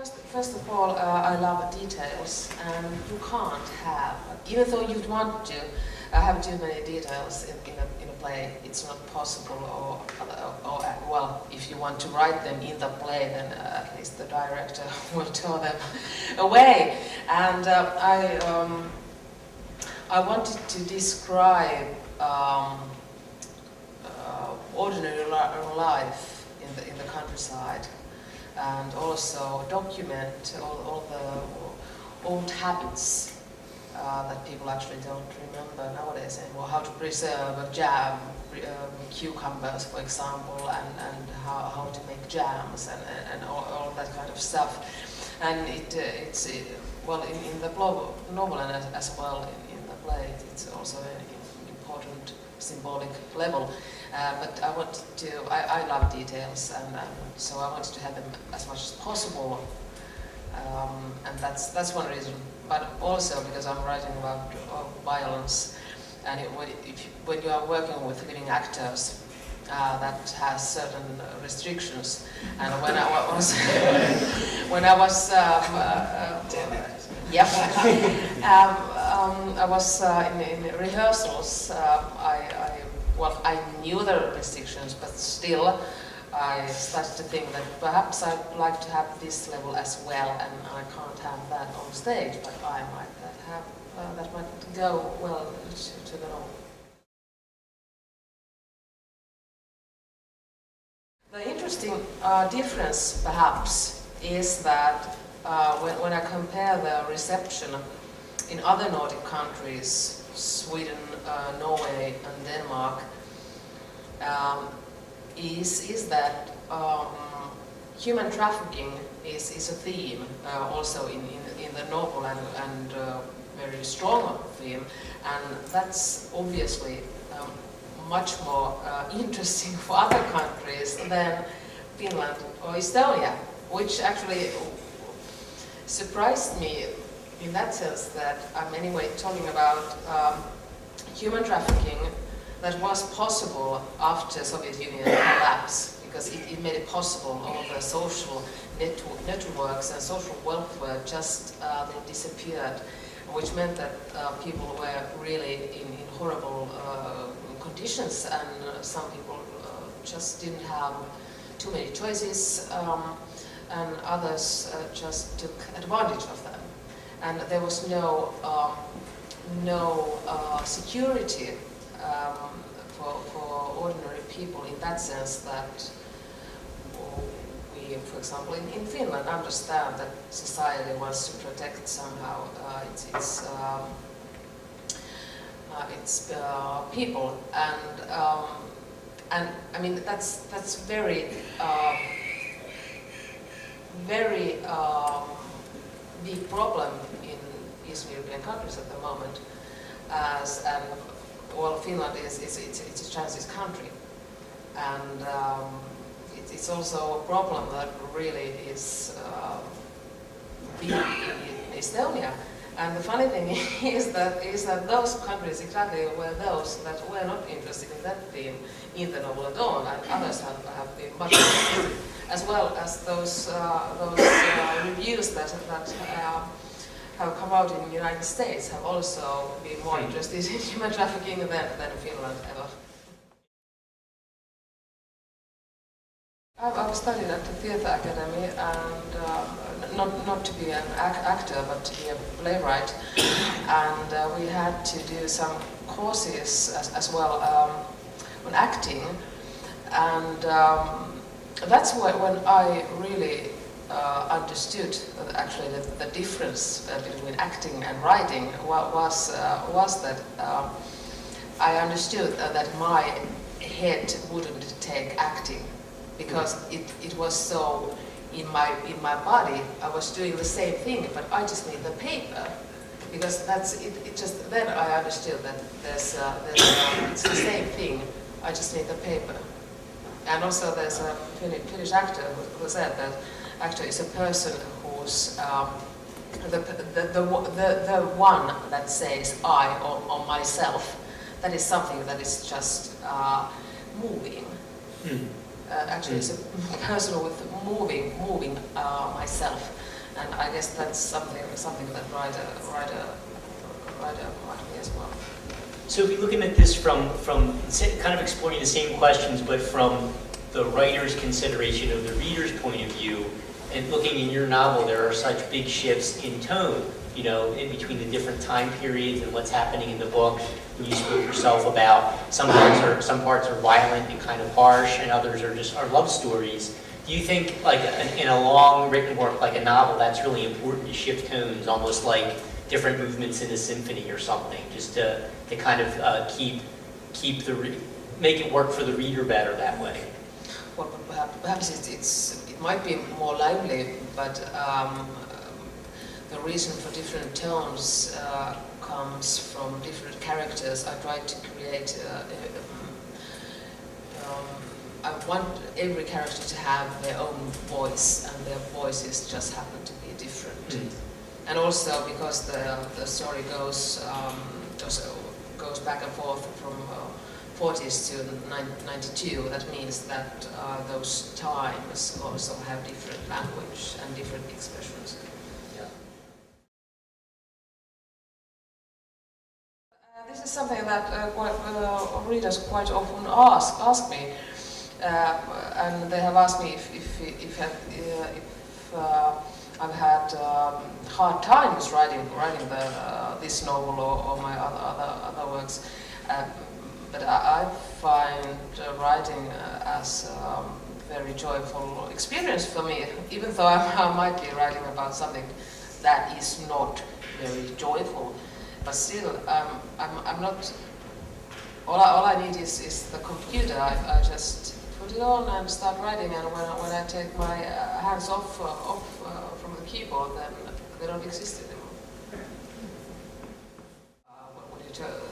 First of all, I love details, and you can't have, even though you'd want to have too many details in a play, it's not possible, or well, if you want to write them in the play, then at least the director will throw them away. And I wanted to describe ordinary life in the countryside, and also document all the old habits that people actually don't remember nowadays anymore. How to preserve a jam, cucumbers, for example, and how to make jams and all that kind of stuff. And it's well in the novel and as well in the play, it's also an important symbolic level. But I love details, and so I wanted to have them as much as possible, and that's one reason. But also because I'm writing about violence, and when you are working with living actors, that has certain restrictions. And when I was yep, I was in rehearsals. I knew the restrictions, but still I started to think that perhaps I'd like to have this level as well, and I can't have that on stage, but I might have that might go well to the novel. The interesting difference, perhaps, is that when I compare the reception in other Nordic countries, Sweden, Norway, and Denmark, is that human trafficking is a theme also in the novel, and very strong theme, and that's obviously much more interesting for other countries than Finland or Estonia, which actually surprised me in that sense that I'm anyway talking about human trafficking that was possible after Soviet Union collapse, because it made it possible. All the social networks and social welfare just they disappeared, which meant that people were really in horrible conditions, and some people just didn't have too many choices, and others just took advantage of them. And there was no security for ordinary people, in that sense that we, for example, in Finland, understand that society wants to protect somehow its people, and I mean that's very big problem in Eastern European countries at the moment, and well, Finland it's a transit country, and it's also a problem that really is big in Estonia. And the funny thing is that those countries exactly were those that were not interested in that theme in the novel at all, and others have been much more, as well as those reviews that have come out in the United States have also been more interested in human trafficking than Finland ever. I studied at the theatre academy, and not to be an actor, but to be a playwright, and we had to do some courses as well on acting, and that's when I really understood actually the difference between acting and writing was that I understood that my head wouldn't take acting, because it was so in my body. I was doing the same thing, but I just need the paper, because that's it. It just then I understood that there's it's the same thing. I just need the paper. And also there's a Finnish actor who said that actor is a person who's the one that says I or myself. That is something that is just moving. Actually, it's a person with moving myself. And I guess that's something that writer might be as well. So if you're looking at this from kind of exploring the same questions, but from the writer's consideration of the reader's point of view, and looking in your novel, there are such big shifts in tone, you know, in between the different time periods and what's happening in the book. You spoke yourself about some parts are violent and kind of harsh, and others are love stories. Do you think, like in a long written work like a novel, that's really important to shift tones, almost like different movements in a symphony or something, just to kind of make it work for the reader better that way? Well, perhaps it might be more lively, but the reason for different tones comes from different characters. I try to create. I want every character to have their own voice, and their voices just happen to be different. Mm. And also because the story goes back and forth from 40s to 92, that means that those times also have different language and different expressions. Yeah. This is something that readers quite often ask me, and they have asked me if I've had hard times writing this novel or my other works. But I find writing as a very joyful experience for me, even though I might be writing about something that is not very joyful. But still, I'm not. All I need is the computer. I just put it on and start writing, and when I take my hands off from the keyboard, then they don't exist anymore.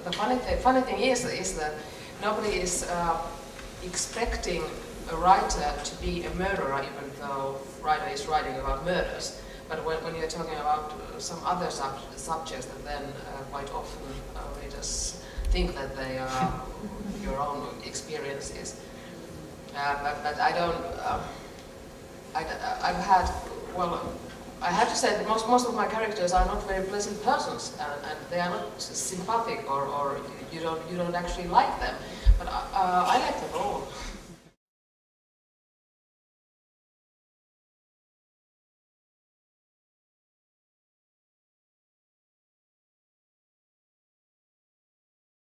The funny thing is that nobody is expecting a writer to be a murderer, even though a writer is writing about murders. But when you're talking about some other subjects, then quite often readers think that they are your own experiences. But I don't. I've had. Well, I have to say that most of my characters are not very pleasant persons, and they are not sympathetic, or you don't actually like them. But I like them all.